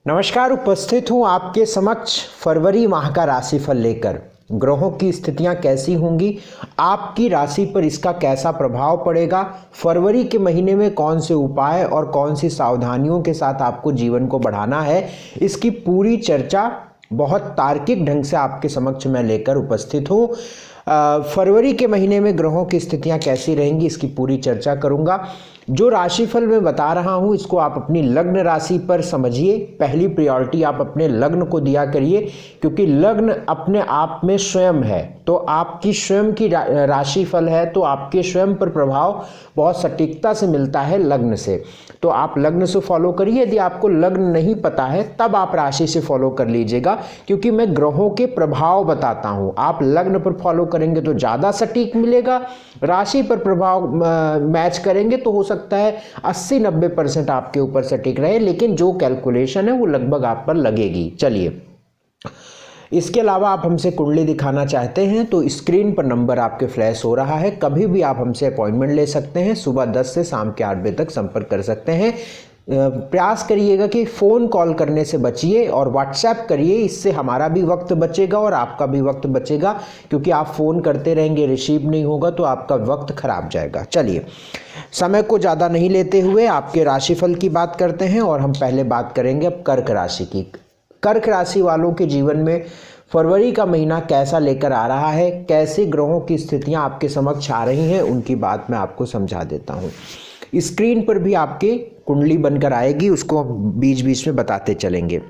नमस्कार, उपस्थित हूँ आपके समक्ष फरवरी माह का राशिफल लेकर। ग्रहों की स्थितियां कैसी होंगी, आपकी राशि पर इसका कैसा प्रभाव पड़ेगा, फरवरी के महीने में कौन से उपाय और कौन सी सावधानियों के साथ आपको जीवन को बढ़ाना है, इसकी पूरी चर्चा बहुत तार्किक ढंग से आपके समक्ष मैं लेकर उपस्थित हूँ। फरवरी के महीने में ग्रहों की स्थितियां कैसी रहेंगी, इसकी पूरी चर्चा करूंगा। जो राशिफल मैं बता रहा हूं इसको आप अपनी लग्न राशि पर समझिए। पहली प्रायोरिटी आप अपने लग्न को दिया करिए, क्योंकि लग्न अपने आप में स्वयं है, तो आपकी स्वयं की राशिफल है, तो आपके स्वयं पर प्रभाव बहुत सटीकता से मिलता है लग्न से। तो आप लग्न से फॉलो करिए। यदि आपको लग्न नहीं पता है तब आप राशि से फॉलो कर लीजिएगा, क्योंकि मैं ग्रहों के प्रभाव बताता हूं। आप लग्न पर फॉलो करेंगे तो ज़्यादा सटीक मिलेगा, राशि पर प्रभाव मैच करेंगे तो हो सकता है 80-90% आपके ऊपर सटीक रहे, लेकिन जो कैलकुलेशन है वो लगभग आप पर लगेगी। चलिए, इसके अलावा आप हमसे कुंडली दिखाना चाहते हैं तो स्क्रीन पर नंबर आपके फ्लैश हो रहा है। कभी भी आप हमसे अपॉइंटमेंट ले सकते हैं। सुबह 10 से शाम के 8 बजे तक संपर्क कर सकते हैं। प्रयास करिएगा कि फ़ोन कॉल करने से बचिए और व्हाट्सएप करिए, इससे हमारा भी वक्त बचेगा और आपका भी वक्त बचेगा, क्योंकि आप फ़ोन करते रहेंगे, रिसीव नहीं होगा तो आपका वक्त खराब जाएगा। चलिए, समय को ज़्यादा नहीं लेते हुए आपके राशिफल की बात करते हैं और हम पहले बात करेंगे अब कर्क राशि की। कर्क राशि वालों के जीवन में फरवरी का महीना कैसा लेकर आ रहा है, कैसे ग्रहों की स्थितियां आपके समक्ष आ रही हैं, उनकी बात मैं आपको समझा देता हूं। स्क्रीन पर भी आपके कुंडली बनकर आएगी, उसको बीच बीच में बताते चलेंगे।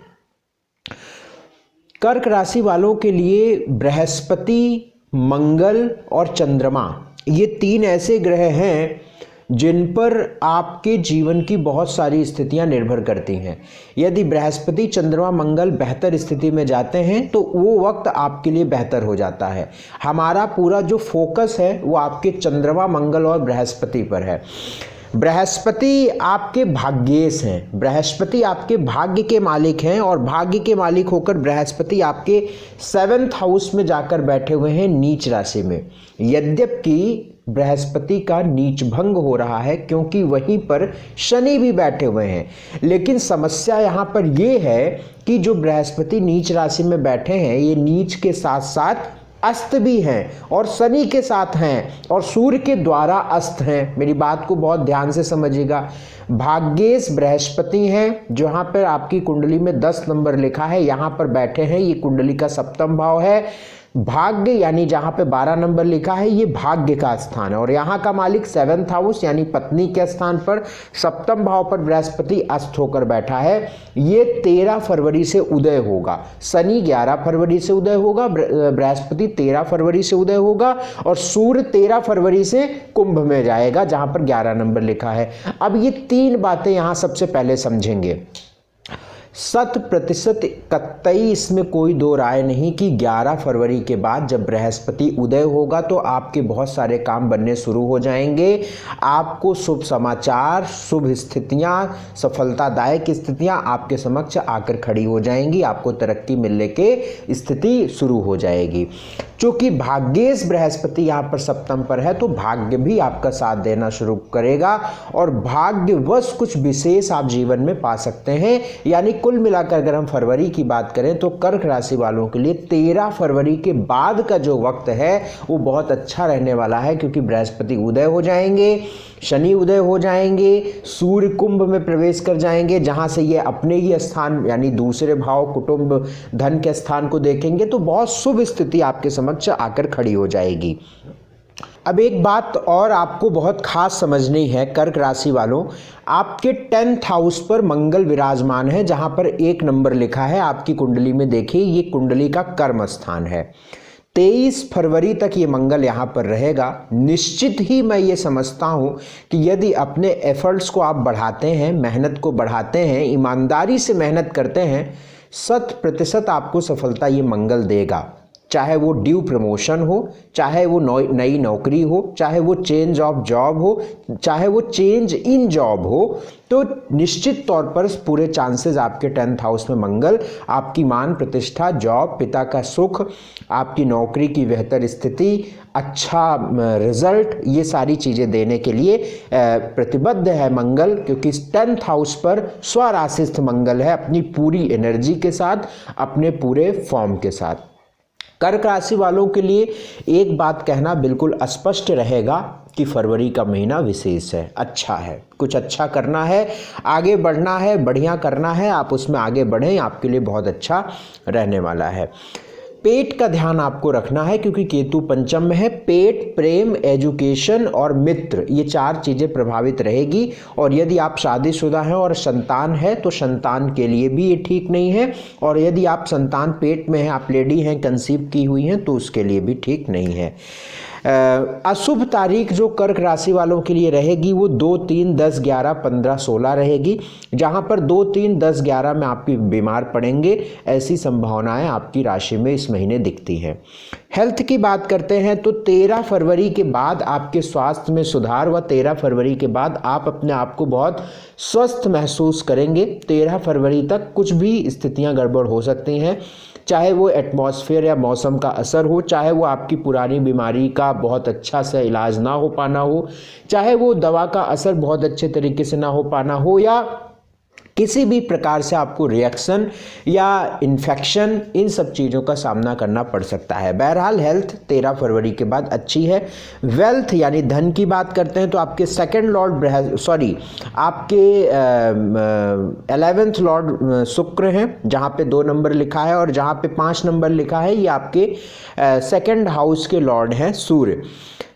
कर्क राशि वालों के लिए बृहस्पति, मंगल और चंद्रमा, ये तीन ऐसे ग्रह हैं जिन पर आपके जीवन की बहुत सारी स्थितियां निर्भर करती हैं। यदि बृहस्पति, चंद्रमा, मंगल बेहतर स्थिति में जाते हैं तो वो वक्त आपके लिए बेहतर हो जाता है। हमारा पूरा जो फोकस है वो आपके चंद्रमा, मंगल और बृहस्पति पर है। बृहस्पति आपके भाग्येश हैं, बृहस्पति आपके भाग्य के मालिक हैं, और भाग्य के मालिक होकर बृहस्पति आपके 7th हाउस में जाकर बैठे हुए हैं नीच राशि में। यद्यपि बृहस्पति का नीच भंग हो रहा है, क्योंकि वहीं पर शनि भी बैठे हुए हैं, लेकिन समस्या यहाँ पर यह है कि जो बृहस्पति नीच राशि में बैठे हैं ये नीच के साथ साथ अस्त भी हैं और शनि के साथ हैं और सूर्य के द्वारा अस्त हैं। मेरी बात को बहुत ध्यान से समझिएगा। भाग्येश बृहस्पति हैं, जहां पर आपकी कुंडली में 10 नंबर लिखा है, यहां पर बैठे हैं, ये कुंडली का 7वां भाव है। भाग्य यानी जहां पे 12 नंबर लिखा है ये भाग्य का स्थान है, और यहाँ का मालिक 7th हाउस यानी पत्नी के स्थान पर 7वें भाव पर बृहस्पति अस्त होकर बैठा है। ये 13 फरवरी से उदय होगा। शनि 11 फरवरी से उदय होगा, बृहस्पति 13 फरवरी से उदय होगा, और सूर्य 13 फरवरी से कुंभ में जाएगा जहां पर 11 नंबर लिखा है। अब ये तीन बातें यहां सबसे पहले समझेंगे। 100% कतई इसमें कोई दो राय नहीं कि 11 फरवरी के बाद जब बृहस्पति उदय होगा तो आपके बहुत सारे काम बनने शुरू हो जाएंगे। आपको शुभ समाचार, शुभ स्थितियां, सफलतादायक स्थितियां आपके समक्ष आकर खड़ी हो जाएंगी, आपको तरक्की मिलने के स्थिति शुरू हो जाएगी। चूंकि भाग्येश बृहस्पति यहाँ पर 7th पर है तो भाग्य भी आपका साथ देना शुरू करेगा और भाग्यवश कुछ विशेष आप जीवन में पा सकते हैं। यानी कुल मिलाकर अगर हम फरवरी की बात करें तो कर्क राशि वालों के लिए 13 फरवरी के बाद का जो वक्त है वो बहुत अच्छा रहने वाला है, क्योंकि बृहस्पति उदय हो जाएंगे, शनि उदय हो जाएंगे, सूर्य कुंभ में प्रवेश कर जाएंगे, जहां से ये अपने ही स्थान यानी दूसरे भाव कुटुंब धन के स्थान को देखेंगे, तो बहुत शुभ स्थिति आपके समक्ष आकर खड़ी हो जाएगी। अब एक बात और आपको बहुत खास समझनी है कर्क राशि वालों, आपके 10th हाउस पर मंगल विराजमान है, जहां पर 1 नंबर लिखा है आपकी कुंडली में। देखिए, ये कुंडली का कर्म स्थान है। 23 फरवरी तक ये मंगल यहाँ पर रहेगा। निश्चित ही मैं ये समझता हूँ कि यदि अपने एफर्ट्स को आप बढ़ाते हैं, मेहनत को बढ़ाते हैं, ईमानदारी से मेहनत करते हैं, 100% आपको सफलता ये मंगल देगा। चाहे वो ड्यू प्रमोशन हो, चाहे वो नई नौकरी हो, चाहे वो चेंज ऑफ जॉब हो, चाहे वो चेंज इन जॉब हो, तो निश्चित तौर पर पूरे चांसेस आपके 10th हाउस में मंगल आपकी मान प्रतिष्ठा, जॉब, पिता का सुख, आपकी नौकरी की बेहतर स्थिति, अच्छा रिजल्ट, ये सारी चीज़ें देने के लिए प्रतिबद्ध है मंगल, क्योंकि 10th हाउस पर स्वराशिस्थ मंगल है अपनी पूरी एनर्जी के साथ, अपने पूरे फॉर्म के साथ। कर्क राशि वालों के लिए एक बात कहना बिल्कुल स्पष्ट रहेगा कि फरवरी का महीना विशेष है, अच्छा है, कुछ अच्छा करना है, आगे बढ़ना है, बढ़िया करना है, आप उसमें आगे बढ़ें, आपके लिए बहुत अच्छा रहने वाला है। पेट का ध्यान आपको रखना है क्योंकि केतु पंचम में है। पेट, प्रेम, एजुकेशन और मित्र, ये 4 चीज़ें प्रभावित रहेगी। और यदि आप शादीशुदा हैं और संतान है तो संतान के लिए भी ये ठीक नहीं है, और यदि आप संतान पेट में हैं, आप लेडी हैं, कंसीव की हुई हैं, तो उसके लिए भी ठीक नहीं है। अशुभ तारीख जो कर्क राशि वालों के लिए रहेगी वो 2, 3, 10, 11, 15, 16 रहेगी, जहां पर 2, 3, 10, 11 में आप बीमार पड़ेंगे, ऐसी संभावनाएं आपकी राशि में इस महीने दिखती हैं। हेल्थ की बात करते हैं तो 13 फरवरी के बाद आपके स्वास्थ्य में सुधार व 13 फरवरी के बाद आप अपने आप को बहुत स्वस्थ महसूस करेंगे। 13 फरवरी तक कुछ भी स्थितियां गड़बड़ हो सकती हैं, चाहे वो एटमॉस्फेयर या मौसम का असर हो, चाहे वो आपकी पुरानी बीमारी का बहुत अच्छा से इलाज ना हो पाना हो, चाहे वो दवा का असर बहुत अच्छे तरीके से ना हो पाना हो, या किसी भी प्रकार से आपको रिएक्शन या इन्फेक्शन, इन सब चीज़ों का सामना करना पड़ सकता है। बहरहाल हेल्थ 13 फरवरी के बाद अच्छी है। वेल्थ यानी धन की बात करते हैं तो आपके सेकंड लॉर्ड आपके 11th लॉर्ड शुक्र हैं, जहाँ पे 2 नंबर लिखा है, और जहाँ पे 5 नंबर लिखा है ये आपके सेकंड हाउस के लॉर्ड हैं सूर्य।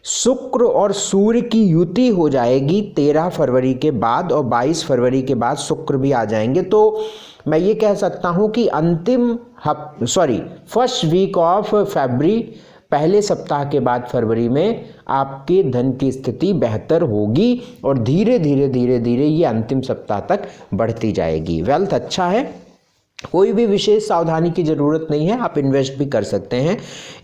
शुक्र और सूर्य की युति हो जाएगी 13 फरवरी के बाद, और 22 फरवरी के बाद शुक्र भी आ जाएंगे। तो मैं ये कह सकता हूँ कि फर्स्ट वीक ऑफ फरवरी, पहले सप्ताह के बाद फरवरी में आपके धन की स्थिति बेहतर होगी, और धीरे धीरे ये अंतिम सप्ताह तक बढ़ती जाएगी। वेल्थ अच्छा है, कोई भी विशेष सावधानी की ज़रूरत नहीं है, आप इन्वेस्ट भी कर सकते हैं।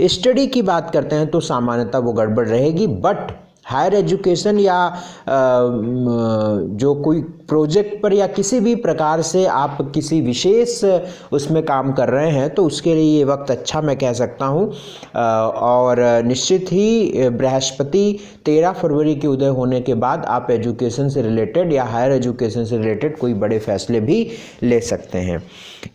स्टडी की बात करते हैं तो सामान्यतः वो गड़बड़ रहेगी, बट हायर एजुकेशन या जो कोई प्रोजेक्ट पर या किसी भी प्रकार से आप किसी विशेष उसमें काम कर रहे हैं तो उसके लिए ये वक्त अच्छा मैं कह सकता हूँ। और निश्चित ही बृहस्पति 13 फरवरी के उदय होने के बाद आप एजुकेशन से रिलेटेड या हायर एजुकेशन से रिलेटेड कोई बड़े फैसले भी ले सकते हैं।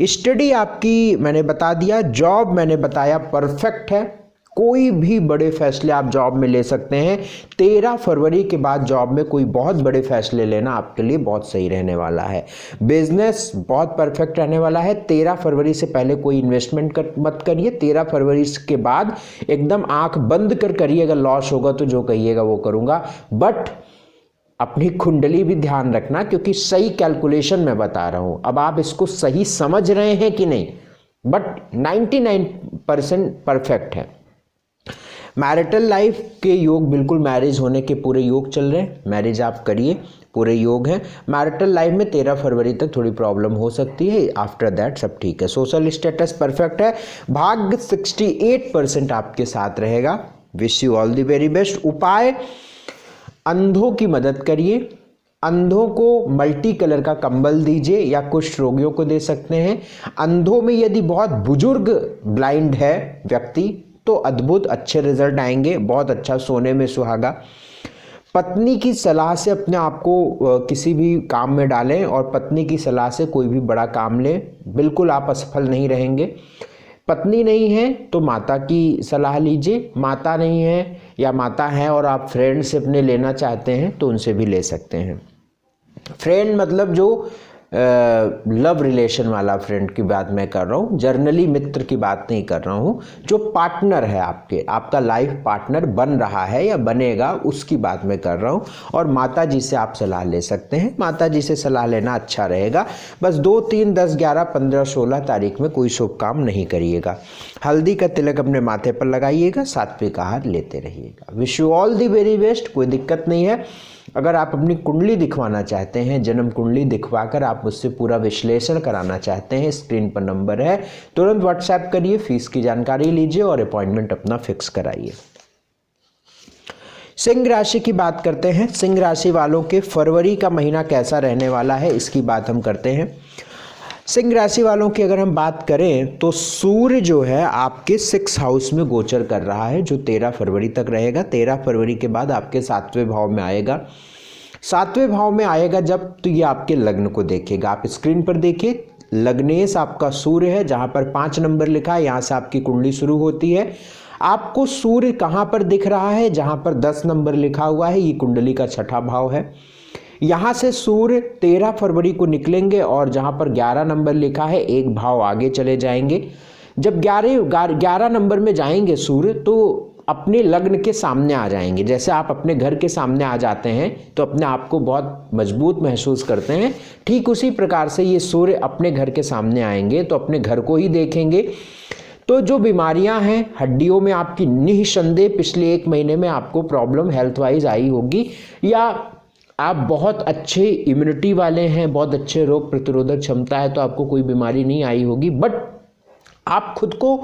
स्टडी आपकी मैंने बता दिया, जॉब मैंने बताया परफेक्ट है, कोई भी बड़े फैसले आप जॉब में ले सकते हैं। 13 फरवरी के बाद जॉब में कोई बहुत बड़े फैसले लेना आपके लिए बहुत सही रहने वाला है। बिजनेस बहुत परफेक्ट रहने वाला है। 13 फरवरी से पहले कोई इन्वेस्टमेंट मत करिए। 13 फरवरी के बाद एकदम आंख बंद कर करिए, अगर लॉस होगा तो जो कहिएगा वो करूँगा, बट अपनी कुंडली भी ध्यान रखना, क्योंकि सही कैलकुलेशन मैं बता रहा हूँ। अब आप इसको सही समझ रहे हैं कि नहीं, बट 99% परफेक्ट है। मैरिटल लाइफ के योग बिल्कुल मैरिज होने के पूरे योग चल रहे हैं, मैरिज आप करिए, पूरे योग हैं। मैरिटल लाइफ में 13 फरवरी तक थोड़ी प्रॉब्लम हो सकती है, आफ्टर दैट सब ठीक है। सोशल स्टेटस परफेक्ट है। भाग्य 68% आपके साथ रहेगा। Wish you all the very best. उपाय, अंधों की मदद करिए, अंधों को मल्टी कलर का कंबल दीजिए या कुछ रोगियों को दे सकते हैं। अंधों में यदि बहुत बुजुर्ग ब्लाइंड है व्यक्ति तो अद्भुत अच्छे रिजल्ट आएंगे, बहुत अच्छा सोने में सुहागा। पत्नी की सलाह से अपने आप को किसी भी काम में डालें और पत्नी की सलाह से कोई भी बड़ा काम लें, बिल्कुल आप असफल नहीं रहेंगे। पत्नी नहीं है तो माता की सलाह लीजिए, माता नहीं है या माता है और आप फ्रेंड से अपने लेना चाहते हैं तो उनसे भी ले सकते हैं। फ्रेंड मतलब जो लव रिलेशन वाला फ्रेंड की बात मैं कर रहा हूँ, जर्नली मित्र की बात नहीं कर रहा हूँ। जो पार्टनर है आपके, आपका लाइफ पार्टनर बन रहा है या बनेगा, उसकी बात मैं कर रहा हूँ। और माता जी से आप सलाह ले सकते हैं, माता जी से सलाह लेना अच्छा रहेगा। बस 2, 3, 10, 11, 15, 16 तारीख में कोई शुभ काम नहीं करिएगा। हल्दी का तिलक अपने माथे पर लगाइएगा, सात्विक आहार लेते रहिएगा। Wish you all the very best. कोई दिक्कत नहीं है। अगर आप अपनी कुंडली दिखवाना चाहते हैं, जन्म कुंडली दिखवाकर आप उससे पूरा विश्लेषण कराना चाहते हैं, स्क्रीन पर नंबर है, तुरंत व्हाट्सएप करिए, फीस की जानकारी लीजिए और अपॉइंटमेंट अपना फिक्स कराइए। सिंह राशि की बात करते हैं। सिंह राशि वालों के फरवरी का महीना कैसा रहने वाला है, इसकी बात हम करते हैं। सिंह राशि वालों की अगर हम बात करें तो सूर्य जो है आपके 6 हाउस में गोचर कर रहा है, जो 13 फरवरी तक रहेगा। 13 फरवरी के बाद आपके 7वें भाव में आएगा। 7वें भाव में आएगा जब, तो ये आपके लग्न को देखेगा। आप स्क्रीन पर देखिए, लग्नेश आपका सूर्य है, जहां पर 5 नंबर लिखा है, यहां से आपकी कुंडली शुरू होती है। आपको सूर्य कहां पर दिख रहा है, जहां पर 10 नंबर लिखा हुआ है, ये कुंडली का 6ठा भाव है। यहाँ से सूर्य 13 फरवरी को निकलेंगे और जहाँ पर 11 नंबर लिखा है, एक भाव आगे चले जाएंगे। जब 11 नंबर में जाएंगे सूर्य, तो अपने लग्न के सामने आ जाएंगे। जैसे आप अपने घर के सामने आ जाते हैं तो अपने आप को बहुत मजबूत महसूस करते हैं, ठीक उसी प्रकार से ये सूर्य अपने घर के सामने आएंगे तो अपने घर को ही देखेंगे। तो जो बीमारियां हैं हड्डियों में आपकी, निःसंदेह पिछले 1 महीने में आपको प्रॉब्लम हेल्थ वाइज आई होगी, या आप बहुत अच्छे इम्यूनिटी वाले हैं, बहुत अच्छे रोग प्रतिरोधक क्षमता है तो आपको कोई बीमारी नहीं आई होगी, बट आप खुद को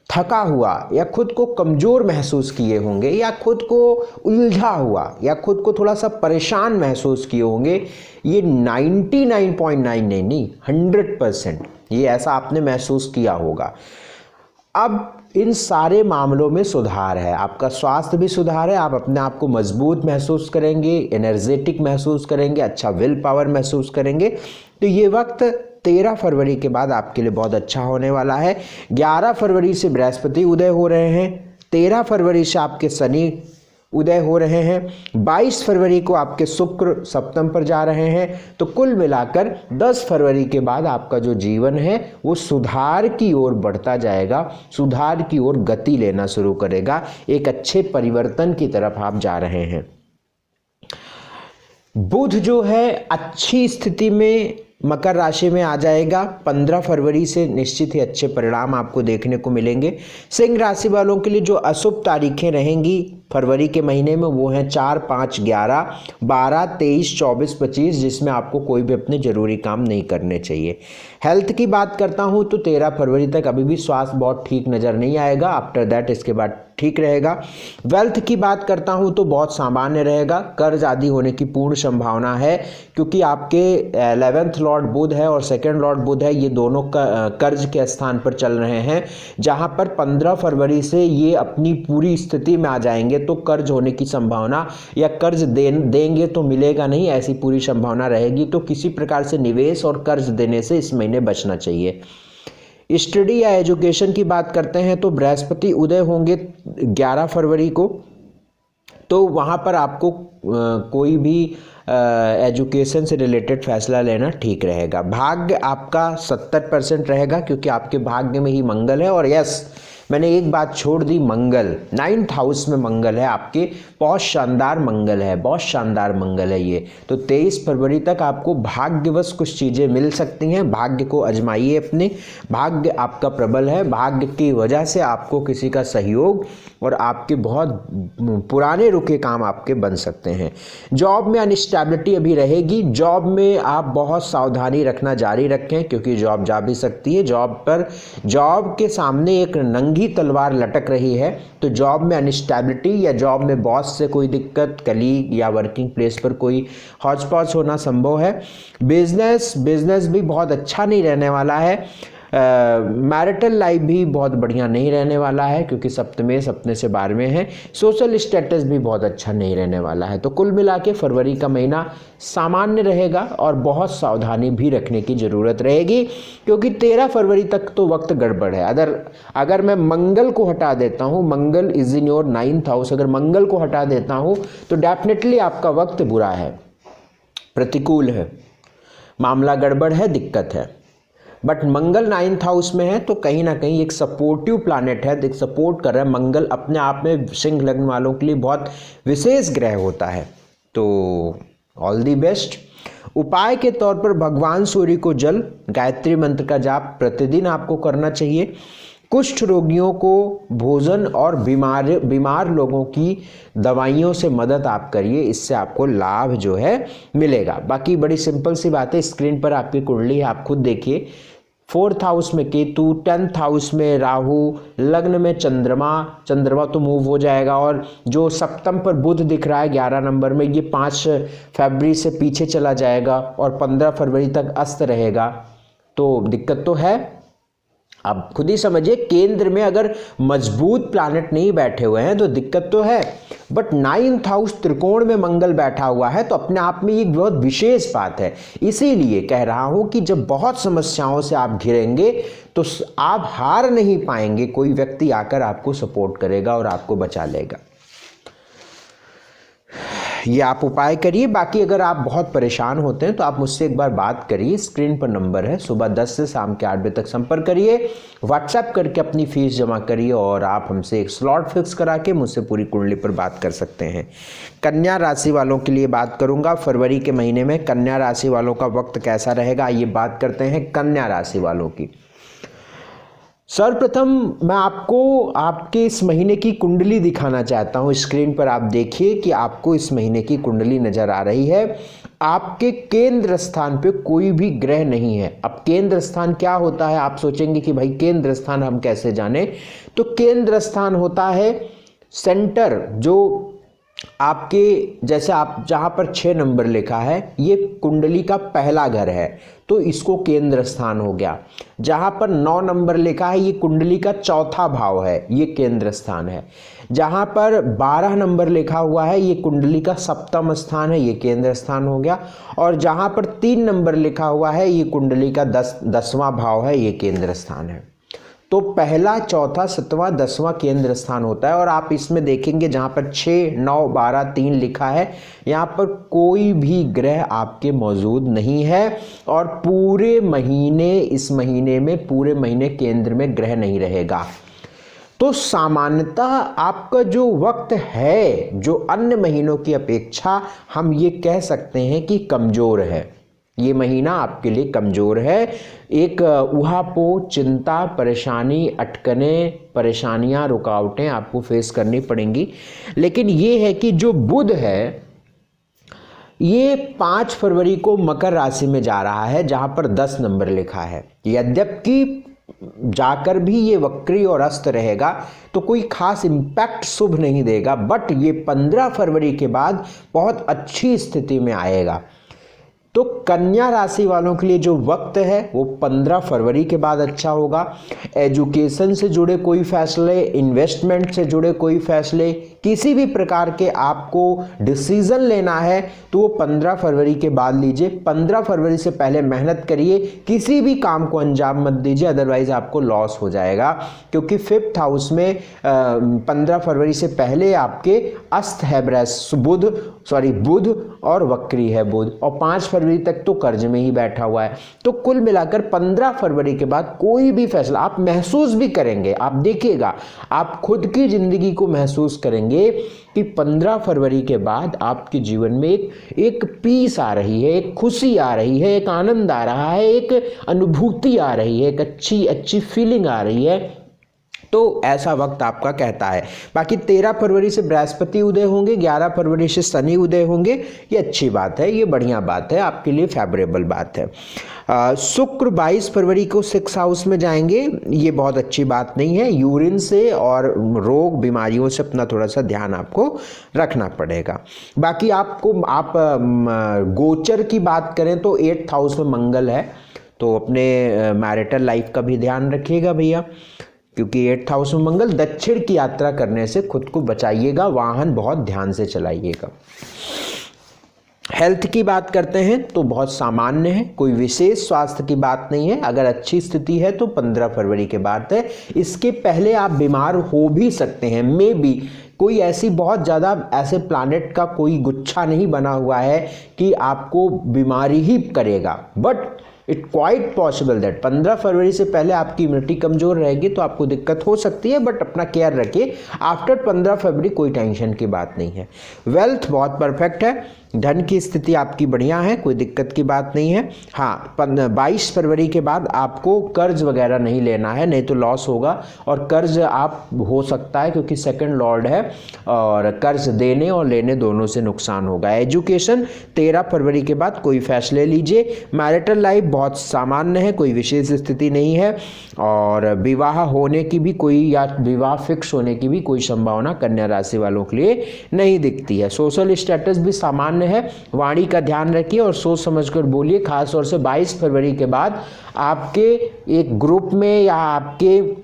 थका हुआ या खुद को कमज़ोर महसूस किए होंगे, या खुद को उलझा हुआ या खुद को थोड़ा सा परेशान महसूस किए होंगे। ये 99.9 नहीं 100% ये ऐसा आपने महसूस किया होगा। अब इन सारे मामलों में सुधार है, आपका स्वास्थ्य भी सुधार है, आप अपने आप को मजबूत महसूस करेंगे, एनर्जेटिक महसूस करेंगे, अच्छा विल पावर महसूस करेंगे। तो ये वक्त 13 फरवरी के बाद आपके लिए बहुत अच्छा होने वाला है। 11 फरवरी से बृहस्पति उदय हो रहे हैं, 13 फरवरी से आपके शनि उदय हो रहे हैं, 22 फरवरी को आपके शुक्र सप्तम पर जा रहे हैं। तो कुल मिलाकर 10 फरवरी के बाद आपका जो जीवन है वो सुधार की ओर बढ़ता जाएगा, सुधार की ओर गति लेना शुरू करेगा, एक अच्छे परिवर्तन की तरफ आप जा रहे हैं। बुध जो है अच्छी स्थिति में मकर राशि में आ जाएगा। 15 फरवरी से निश्चित ही अच्छे परिणाम आपको देखने को मिलेंगे। सिंह राशि वालों के लिए जो अशुभ तारीखें रहेंगी फरवरी के महीने में वो हैं 4, 5, 11, 12, 23, 24, 25, जिसमें आपको कोई भी अपने जरूरी काम नहीं करने चाहिए। हेल्थ की बात करता हूं तो 13 फरवरी तक अभी भी स्वास्थ्य बहुत ठीक नज़र नहीं आएगा, आफ्टर दैट इसके बाद ठीक रहेगा। वेल्थ की बात करता हूं तो बहुत सामान्य रहेगा, कर्ज आदि होने की पूर्ण संभावना है, क्योंकि आपके 11th लॉर्ड बुध है और 2nd लॉर्ड बुध है, ये दोनों कर्ज के स्थान पर चल रहे हैं, जहां पर 15 फरवरी से ये अपनी पूरी स्थिति में आ जाएंगे। तो कर्ज होने की संभावना या कर्ज देंगे तो मिलेगा नहीं, ऐसी पूरी संभावना रहेगी। तो किसी प्रकार से निवेश और कर्ज देने से इस महीने बचना चाहिए। स्टडी या एजुकेशन की बात करते हैं तो बृहस्पति उदय होंगे 11 फरवरी को, तो वहाँ पर आपको कोई भी एजुकेशन से रिलेटेड फैसला लेना ठीक रहेगा। भाग्य आपका 70% रहेगा, क्योंकि आपके भाग्य में ही मंगल है। और यस, मैंने एक बात छोड़ दी, मंगल 9th हाउस में मंगल है आपके, बहुत शानदार मंगल है, बहुत शानदार मंगल है ये। तो 23 फरवरी तक आपको भाग्यवश कुछ चीज़ें मिल सकती हैं, भाग्य को आजमाइए अपने, भाग्य आपका प्रबल है, भाग्य की वजह से आपको किसी का सहयोग और आपके बहुत पुराने रुके काम आपके बन सकते हैं। जॉब में अनस्टेबिलिटी अभी रहेगी, जॉब में आप बहुत सावधानी रखना जारी रखें, क्योंकि जॉब जा भी सकती है। जॉब के सामने एक नंगी तलवार लटक रही है, तो जॉब में अनस्टेबिलिटी या जॉब में बॉस से कोई दिक्कत, कलीग या वर्किंग प्लेस पर कोई हौच पौच होना संभव है। बिजनेस भी बहुत अच्छा नहीं रहने वाला है। मैरिटल लाइफ भी बहुत बढ़िया नहीं रहने वाला है, क्योंकि सप्तमे सपने से 12वें हैं। सोशल स्टेटस भी बहुत अच्छा नहीं रहने वाला है। तो कुल मिला के फरवरी का महीना सामान्य रहेगा और बहुत सावधानी भी रखने की ज़रूरत रहेगी, क्योंकि 13 फरवरी तक तो वक्त गड़बड़ है। अगर मैं मंगल को हटा देता हूँ, Mangal is in your 9th house, अगर मंगल को हटा देता हूँ तो डेफिनेटली आपका वक्त बुरा है, प्रतिकूल है, मामला गड़बड़ है, दिक्कत है। बट मंगल 9th हाउस में है, तो कहीं ना कहीं एक सपोर्टिव प्लैनेट है, एक सपोर्ट कर रहा है। मंगल अपने आप में सिंह लग्न वालों के लिए बहुत विशेष ग्रह होता है। तो ऑल दी बेस्ट। उपाय के तौर पर भगवान सूर्य को जल, गायत्री मंत्र का जाप प्रतिदिन आपको करना चाहिए। कुष्ठ रोगियों को भोजन और बीमार लोगों की दवाइयों से मदद आप करिए, इससे आपको लाभ जो है मिलेगा। बाकी बड़ी सिंपल सी बात है, स्क्रीन पर आपकी कुंडली है, आप खुद देखिए। 4th हाउस में केतु, 10th हाउस में राहु, लग्न में चंद्रमा तो मूव हो जाएगा, और जो सप्तम पर बुध दिख रहा है 11 नंबर में, ये 5 फरवरी से पीछे चला जाएगा और 15 फरवरी तक अस्त रहेगा। तो दिक्कत तो है। आप खुद ही समझिए, केंद्र में अगर मजबूत प्लैनेट नहीं बैठे हुए हैं तो दिक्कत तो है, बट 9th हाउस त्रिकोण में मंगल बैठा हुआ है, तो अपने आप में ये बहुत विशेष बात है। इसीलिए कह रहा हूं कि जब बहुत समस्याओं से आप घिरेंगे तो आप हार नहीं पाएंगे, कोई व्यक्ति आकर आपको सपोर्ट करेगा और आपको बचा लेगा। ये आप उपाय करिए। बाकी अगर आप बहुत परेशान होते हैं तो आप मुझसे एक बार बात करिए, स्क्रीन पर नंबर है, सुबह 10 से शाम के 8 बजे तक संपर्क करिए, व्हाट्सएप करके अपनी फीस जमा करिए और आप हमसे एक स्लॉट फिक्स करा के मुझसे पूरी कुंडली पर बात कर सकते हैं। कन्या राशि वालों के लिए बात करूंगा, फरवरी के महीने में कन्या राशि वालों का वक्त कैसा रहेगा, ये बात करते हैं कन्या राशि वालों की। सर्वप्रथम मैं आपको आपके इस महीने की कुंडली दिखाना चाहता हूं। स्क्रीन पर आप देखिए कि आपको इस महीने की कुंडली नजर आ रही है। आपके केंद्र स्थान पे कोई भी ग्रह नहीं है। अब केंद्र स्थान क्या होता है, आप सोचेंगे कि भाई केंद्र स्थान हम कैसे जाने, तो केंद्र स्थान होता है सेंटर, जो आपके जैसे आप जहां पर 6 नंबर लिखा है ये कुंडली का पहला घर है, तो इसको केंद्र स्थान हो गया। जहां पर 9 नंबर लिखा है ये कुंडली का चौथा भाव है, ये केंद्र स्थान है। जहां पर 12 नंबर लिखा हुआ है ये कुंडली का सप्तम स्थान है, ये केंद्र स्थान हो गया। और जहां पर 3 नंबर लिखा हुआ है ये कुंडली का 10वां भाव है, ये केंद्र स्थान है। तो पहला, चौथा, 7वां, 10वां केंद्र स्थान होता है। और आप इसमें देखेंगे जहां पर 6, 9, 12, 3 लिखा है, यहां पर कोई भी ग्रह आपके मौजूद नहीं है। और पूरे महीने, इस महीने में पूरे महीने केंद्र में ग्रह नहीं रहेगा। तो सामान्यतः आपका जो वक्त है, जो अन्य महीनों की अपेक्षा हम ये कह सकते हैं कि कमजोर है। ये महीना आपके लिए कमजोर है। एक ऊहापोह, चिंता, परेशानी, अटकने, परेशानियां, रुकावटें आपको फेस करनी पड़ेंगी। लेकिन ये है कि जो बुध है ये 5 फरवरी को मकर राशि में जा रहा है, जहां पर 10 नंबर लिखा है। यद्यपि जाकर भी ये वक्री और अस्त रहेगा तो कोई खास इम्पैक्ट शुभ नहीं देगा, बट ये 15 फरवरी के बाद बहुत अच्छी स्थिति में आएगा। तो कन्या राशि वालों के लिए जो वक्त है वो 15 फरवरी के बाद अच्छा होगा। एजुकेशन से जुड़े कोई फैसले, इन्वेस्टमेंट से जुड़े कोई फैसले, किसी भी प्रकार के आपको डिसीजन लेना है तो वो 15 फरवरी के बाद लीजिए। 15 फरवरी से पहले मेहनत करिए, किसी भी काम को अंजाम मत दीजिए, अदरवाइज आपको लॉस हो जाएगा। क्योंकि 5th हाउस में 15 फरवरी से पहले आपके अस्त है बुध और वक्री है बुध, और 5 फरवरी तक तो कर्ज में ही बैठा हुआ है। तो कुल मिलाकर 15 फरवरी के बाद कोई भी फैसला आप महसूस भी करेंगे, आप देखिएगा, आप खुद की जिंदगी को महसूस करेंगे कि 15 फरवरी के बाद आपके जीवन में एक पीस आ रही है, एक खुशी आ रही है, एक आनंद आ रहा है, एक अनुभूति आ रही है, एक अच्छी फीलिंग आ रही है। तो ऐसा वक्त आपका कहता है। बाकी 13 फरवरी से बृहस्पति उदय होंगे, 11 फरवरी से शनि उदय होंगे, ये अच्छी बात है, ये बढ़िया बात है, आपके लिए फेवरेबल बात है। शुक्र 22 फरवरी को 6 हाउस में जाएंगे, ये बहुत अच्छी बात नहीं है। यूरिन से और रोग बीमारियों से अपना थोड़ा सा ध्यान आपको रखना पड़ेगा। बाकी आप गोचर की बात करें तो 8th हाउस में मंगल है, तो अपने मैरिटल लाइफ का भी ध्यान रखिएगा भैया, क्योंकि 8th हाउस में मंगल। दक्षिण की यात्रा करने से खुद को बचाइएगा, वाहन बहुत ध्यान से चलाइएगा। हेल्थ की बात करते हैं तो बहुत सामान्य है, कोई विशेष स्वास्थ्य की बात नहीं है। अगर अच्छी स्थिति है तो 15 फरवरी के बाद है, इसके पहले आप बीमार हो भी सकते हैं। मे बी कोई ऐसी बहुत ज़्यादा ऐसे प्लैनेट का कोई गुच्छा नहीं बना हुआ है कि आपको बीमारी ही करेगा, but it quite possible that 15 फरवरी से पहले आपकी इम्यूनिटी कमजोर रहेगी तो आपको दिक्कत हो सकती है, बट अपना केयर रखिए। आफ्टर 15 फरवरी कोई टेंशन की बात नहीं है। वेल्थ बहुत परफेक्ट है, धन की स्थिति आपकी बढ़िया है, कोई दिक्कत की बात नहीं है। हाँ, 22 फरवरी के बाद आपको कर्ज वगैरह नहीं लेना है, नहीं तो लॉस होगा। और कर्ज आप हो सकता है क्योंकि सेकंड लॉर्ड है, और कर्ज देने और लेने दोनों से नुकसान होगा। एजुकेशन 13 फरवरी के बाद कोई फैसले लीजिए। मैरिटल लाइफ बहुत सामान्य है, कोई विशेष स्थिति नहीं है। और विवाह होने की भी कोई, या विवाह फिक्स होने की भी कोई संभावना कन्या राशि वालों के लिए नहीं दिखती है। सोशल स्टेटस भी सामान्य है। वाणी का ध्यान रखिए और सोच समझकर बोलिए। खास तौर से 22 फरवरी के बाद आपके एक ग्रुप में या आपके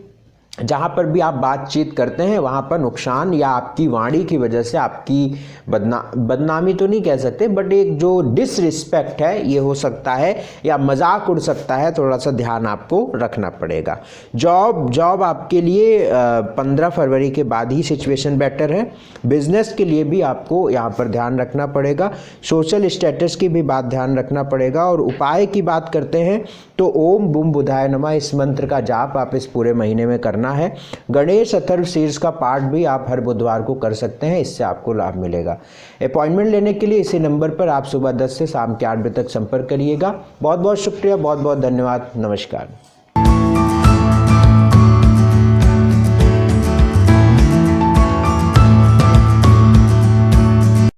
जहाँ पर भी आप बातचीत करते हैं वहाँ पर नुकसान या आपकी वाणी की वजह से आपकी बदनामी तो नहीं कह सकते, बट एक जो डिसरिस्पेक्ट है ये हो सकता है या मजाक उड़ सकता है, थोड़ा सा ध्यान आपको रखना पड़ेगा। जॉब आपके लिए 15 फरवरी के बाद ही सिचुएशन बेटर है। बिजनेस के लिए भी आपको यहाँ पर ध्यान रखना पड़ेगा। सोशल स्टेटस की भी बात ध्यान रखना पड़ेगा। और उपाय की बात करते हैं तो ओम बुम बुधाय नमः इस मंत्र का जाप आप इस पूरे महीने में करना है। गणेश अथर्व शीर्ष का पाठ भी आप हर बुधवार को कर सकते हैं, इससे आपको लाभ मिलेगा। अपॉइंटमेंट लेने के लिए इसी नंबर पर आप सुबह 10 से शाम के 8 बजे तक संपर्क करिएगा। बहुत बहुत शुक्रिया, बहुत बहुत धन्यवाद, नमस्कार।